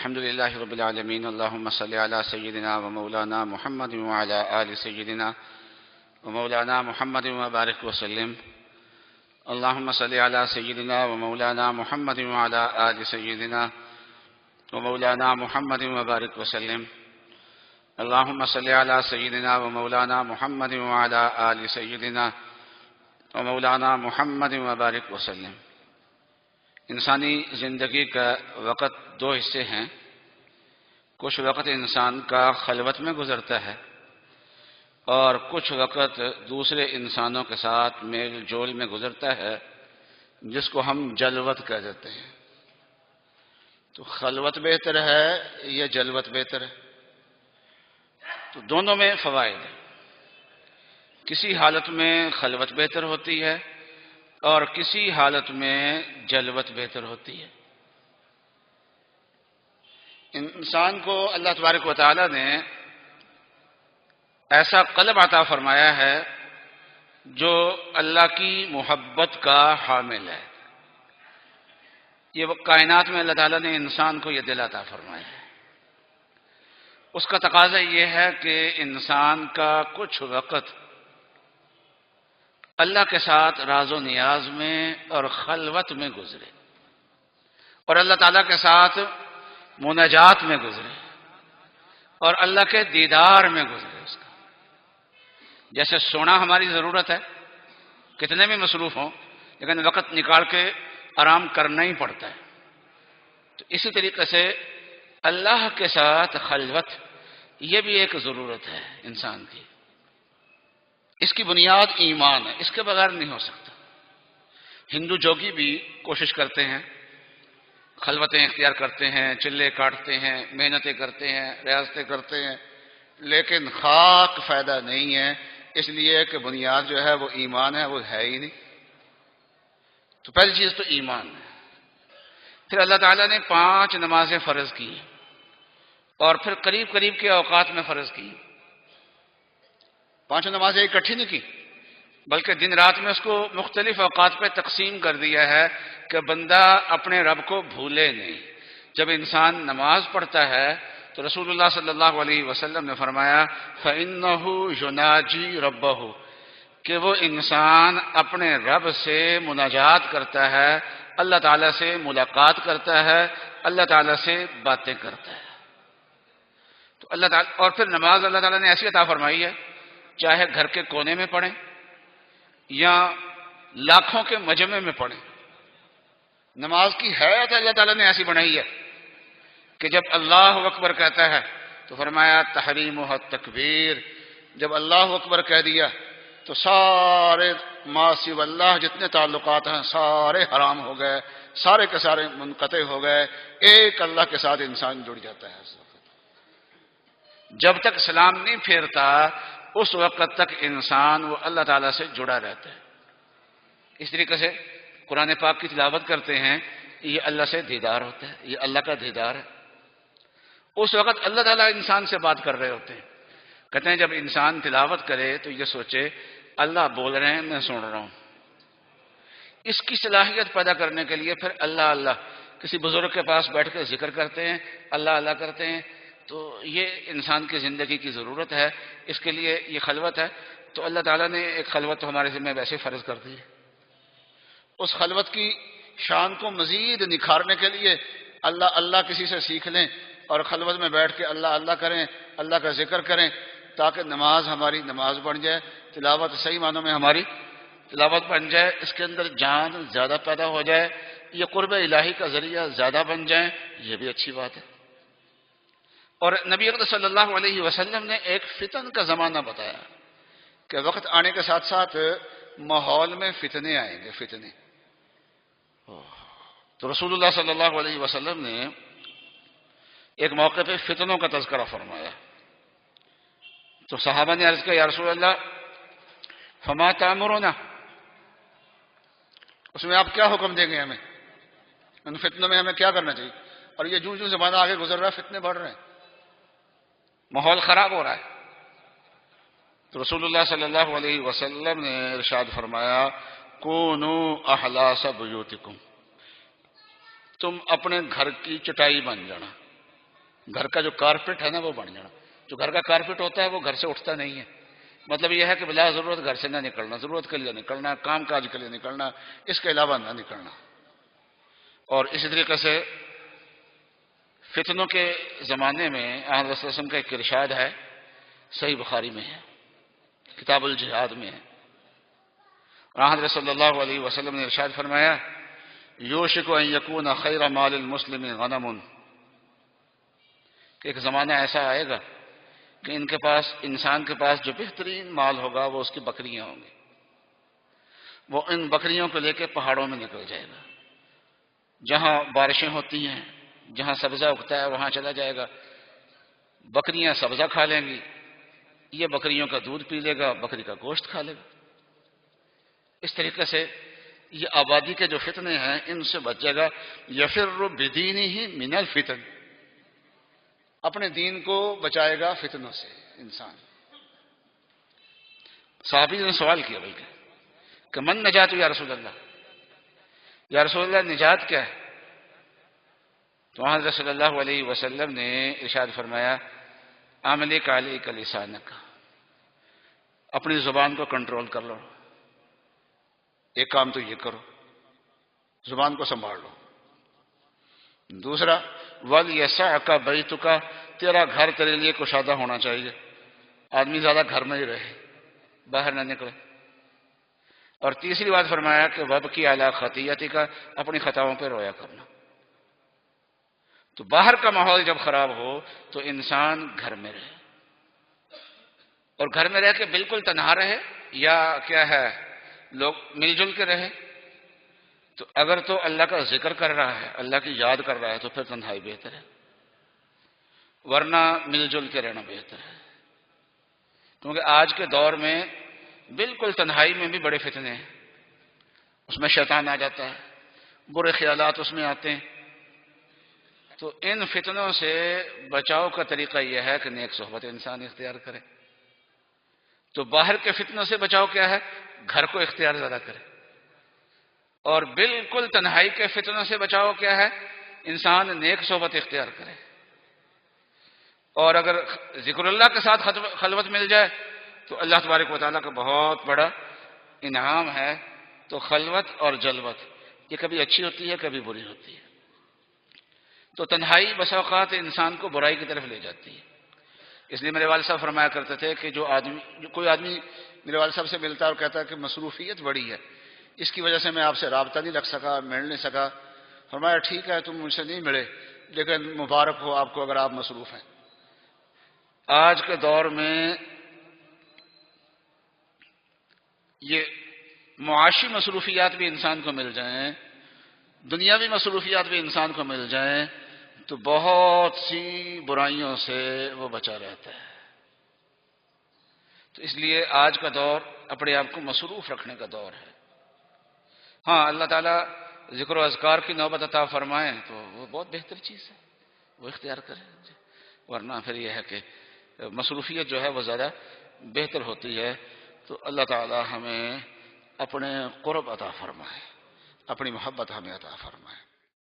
الحمد لله رب العالمين اللهم صل على سيدنا ومولانا محمد وعلى آل سيدنا ومولانا محمد وبارك وسلم اللهم صل على سيدنا ومولانا محمد وعلى آل سيدنا ومولانا محمد وبارك وسلم اللهم صل على سيدنا ومولانا محمد وعلى آل سيدنا ومولانا محمد وبارك وسلم۔ انسانی زندگی کا وقت دو حصے ہیں۔ کچھ وقت انسان کا خلوت میں گزرتا ہے اور کچھ وقت دوسرے انسانوں کے ساتھ میل جول میں گزرتا ہے، جس کو ہم جلوت کہہ دیتے ہیں۔ تو خلوت بہتر ہے یا جلوت بہتر ہے؟ تو دونوں میں فوائد ہیں۔ کسی حالت میں خلوت بہتر ہوتی ہے اور کسی حالت میں جلوت بہتر ہوتی ہے۔ انسان کو اللہ تبارک و تعالی نے ایسا قلب عطا فرمایا ہے جو اللہ کی محبت کا حامل ہے۔ یہ کائنات میں اللہ تعالیٰ نے انسان کو یہ دل عطا فرمایا ہے۔ اس کا تقاضا یہ ہے کہ انسان کا کچھ وقت اللہ کے ساتھ راز و نیاز میں اور خلوت میں گزرے اور اللہ تعالیٰ کے ساتھ مناجات میں گزرے اور اللہ کے دیدار میں گزرے۔ اس کا جیسے سونا ہماری ضرورت ہے، کتنے بھی مصروف ہوں لیکن وقت نکال کے آرام کرنا ہی پڑتا ہے، تو اسی طریقے سے اللہ کے ساتھ خلوت یہ بھی ایک ضرورت ہے انسان کی۔ اس کی بنیاد ایمان ہے، اس کے بغیر نہیں ہو سکتا۔ ہندو جوگی بھی کوشش کرتے ہیں، خلوتیں اختیار کرتے ہیں، چلے کاٹتے ہیں، محنتیں کرتے ہیں، ریاضتیں کرتے ہیں، لیکن خاک فائدہ نہیں ہے، اس لیے کہ بنیاد جو ہے وہ ایمان ہے، وہ ہے ہی نہیں۔ تو پہلی چیز تو ایمان ہے۔ پھر اللہ تعالیٰ نے 5 نمازیں فرض کی اور پھر قریب قریب کے اوقات میں فرض کی۔ 5 نمازیں اکٹھی نہیں کی بلکہ دن رات میں اس کو مختلف اوقات پہ تقسیم کر دیا ہے کہ بندہ اپنے رب کو بھولے نہیں۔ جب انسان نماز پڑھتا ہے تو رسول اللہ صلی اللہ علیہ وسلم نے فرمایا فَإِنَّهُ يُنَاجِي رَبَّهُ، کہ وہ انسان اپنے رب سے مناجات کرتا ہے، اللہ تعالیٰ سے ملاقات کرتا ہے، اللہ تعالیٰ سے باتیں کرتا ہے۔ تو اللہ تعالیٰ اور پھر نماز اللہ تعالیٰ نے ایسی عطا فرمائی ہے، چاہے گھر کے کونے میں پڑھیں یا لاکھوں کے مجمع میں پڑھیں، نماز کی حیت اللہ تعالیٰ نے ایسی بنائی ہے کہ جب اللہ اکبر کہتا ہے تو فرمایا تحریمہ التکبیر، جب اللہ اکبر کہہ دیا تو سارے ما سوی اللہ جتنے تعلقات ہیں سارے حرام ہو گئے، سارے کے سارے منقطع ہو گئے، ایک اللہ کے ساتھ انسان جڑ جاتا ہے۔ جب تک سلام نہیں پھیرتا اس وقت تک انسان وہ اللہ تعالیٰ سے جڑا رہتا ہے۔ اس طریقے سے قرآن پاک کی تلاوت کرتے ہیں، یہ اللہ سے دیدار ہوتا ہے، یہ اللہ کا دیدار ہے۔ اس وقت اللہ تعالیٰ انسان سے بات کر رہے ہوتے ہیں۔ کہتے ہیں جب انسان تلاوت کرے تو یہ سوچے اللہ بول رہے ہیں، میں سن رہا ہوں۔ اس کی صلاحیت پیدا کرنے کے لیے پھر اللہ اللہ کسی بزرگ کے پاس بیٹھ کے ذکر کرتے ہیں، اللہ اللہ کرتے ہیں، تو یہ انسان کی زندگی کی ضرورت ہے، اس کے لیے یہ خلوت ہے۔ تو اللہ تعالیٰ نے ایک خلوت ہمارے ذمہ ویسے فرض کر دی ہے۔ اس خلوت کی شان کو مزید نکھارنے کے لیے اللہ اللہ کسی سے سیکھ لیں اور خلوت میں بیٹھ کے اللہ اللہ کریں، اللہ کا ذکر کریں، تاکہ نماز ہماری نماز بن جائے، تلاوت صحیح معنوں میں ہماری تلاوت بن جائے، اس کے اندر جان زیادہ پیدا ہو جائے، یہ قرب الہی کا ذریعہ زیادہ بن جائیں، یہ بھی اچھی بات ہے۔ اور نبی اکرم صلی اللہ علیہ وسلم نے ایک فتن کا زمانہ بتایا کہ وقت آنے کے ساتھ ساتھ ماحول میں فتنے آئیں گے، فتنے۔ تو رسول اللہ صلی اللہ علیہ وسلم نے ایک موقع پہ فتنوں کا تذکرہ فرمایا تو صحابہ نے عرض کیا یا رسول اللہ فما تأمرنا، اس میں آپ کیا حکم دیں گے ہمیں، ان فتنوں میں ہمیں کیا کرنا چاہیے؟ اور یہ جو زمانہ آگے گزر رہا ہے فتنے بڑھ رہے ہیں، ماحول خراب ہو رہا ہے۔ تو رسول اللہ صلی اللہ علیہ وسلم نے ارشاد فرمایا کونوا احلاس بیوتکم، تم اپنے گھر کی چٹائی بن جانا، گھر کا جو کارپیٹ ہے نا وہ بن جانا. جو گھر کا کارپیٹ ہوتا ہے وہ گھر سے اٹھتا نہیں ہے. مطلب یہ ہے کہ بلا ضرورت گھر سے نہ نکلنا، ضرورت کے لیے نکلنا، کام کاج کے لیے نکلنا، اس کے علاوہ نہ نکلنا. اور اسی طریقے سے فتنوں کے زمانے میں آن رسول وسلم کا ایک ارشاد ہے، صحیح بخاری میں ہے، کتاب الجہاد میں ہے. حضرت صلی اللہ علیہ وسلم نے ارشاد فرمایا، یوشک ان یکون خیر مال المسلم غنم، کہ ایک زمانہ ایسا آئے گا کہ انسان کے پاس جو بہترین مال ہوگا وہ اس کی بکریاں ہوں گی. وہ ان بکریوں کو لے کے پہاڑوں میں نکل جائے گا، جہاں بارشیں ہوتی ہیں، جہاں سبزہ اگتا ہے وہاں چلا جائے گا. بکریاں سبزہ کھا لیں گی، یہ بکریوں کا دودھ پی لے گا، بکری کا گوشت کھا لے گا. اس طریقے سے یہ آبادی کے جو فتنے ہیں ان سے بچ جائے گا. یفر بدینہ من الفتن، اپنے دین کو بچائے گا فتنوں سے انسان. صحابی نے سوال کیا بلکہ کہ من نجات یا رسول اللہ، یا رسول اللہ نجات کیا ہے؟ تو حضرت صلی اللہ علیہ وسلم نے ارشاد فرمایا، عملک علیک لسانک، اپنی زبان کو کنٹرول کر لو. ایک کام تو یہ کرو، زبان کو سنبھال لو. دوسرا، وَلْيَسَعْكَ بَيْتُكَ، تیرا گھر تیرے لیے کشادہ ہونا چاہیے. آدمی زیادہ گھر میں ہی رہے، باہر نہ نکلے. اور تیسری بات فرمایا کہ وَبْكِ عَلَىٰ خَطِيئَتِكَ، اپنی خطاؤں پہ رویا کرنا. تو باہر کا ماحول جب خراب ہو تو انسان گھر میں رہے، اور گھر میں رہ کے بالکل تنہا رہے یا کیا ہے لوگ مل جل کے رہے. تو اگر تو اللہ کا ذکر کر رہا ہے، اللہ کی یاد کر رہا ہے، تو پھر تنہائی بہتر ہے، ورنہ مل جل کے رہنا بہتر ہے. کیونکہ آج کے دور میں بالکل تنہائی میں بھی بڑے فتنے ہیں. اس میں شیطان آ جاتا ہے، برے خیالات اس میں آتے ہیں. تو ان فتنوں سے بچاؤ کا طریقہ یہ ہے کہ نیک صحبت انسان اختیار کرے. تو باہر کے فتنوں سے بچاؤ کیا ہے؟ گھر کو اختیار زیادہ کرے. اور بالکل تنہائی کے فتنوں سے بچاؤ کیا ہے؟ انسان نیک صحبت اختیار کرے. اور اگر ذکر اللہ کے ساتھ خلوت مل جائے تو اللہ تبارک و تعالیٰ کا بہت بڑا انعام ہے. تو خلوت اور جلوت یہ کبھی اچھی ہوتی ہے، کبھی بری ہوتی ہے. تو تنہائی بسا اوقات انسان کو برائی کی طرف لے جاتی ہے. اس لیے میرے والد صاحب فرمایا کرتے تھے کہ کوئی آدمی میرے والد صاحب سے ملتا اور کہتا ہے کہ مصروفیت بڑی ہے، اس کی وجہ سے میں آپ سے رابطہ نہیں رکھ سکا، مل نہیں سکا. فرمایا ٹھیک ہے، تم مجھ سے نہیں ملے، لیکن مبارک ہو آپ کو اگر آپ مصروف ہیں. آج کے دور میں یہ معاشی مصروفیات بھی انسان کو مل جائیں، دنیاوی مصروفیات بھی انسان کو مل جائیں، تو بہت سی برائیوں سے وہ بچا رہتا ہے. تو اس لیے آج کا دور اپنے آپ کو مصروف رکھنے کا دور ہے. ہاں، اللہ تعالیٰ ذکر و اذکار کی نوبت عطا فرمائیں تو وہ بہت بہتر چیز ہے، وہ اختیار کریں. ورنہ پھر یہ ہے کہ مصروفیت جو ہے وہ زیادہ بہتر ہوتی ہے. تو اللہ تعالیٰ ہمیں اپنے قرب عطا فرمائے، اپنی محبت ہمیں عطا فرمائے.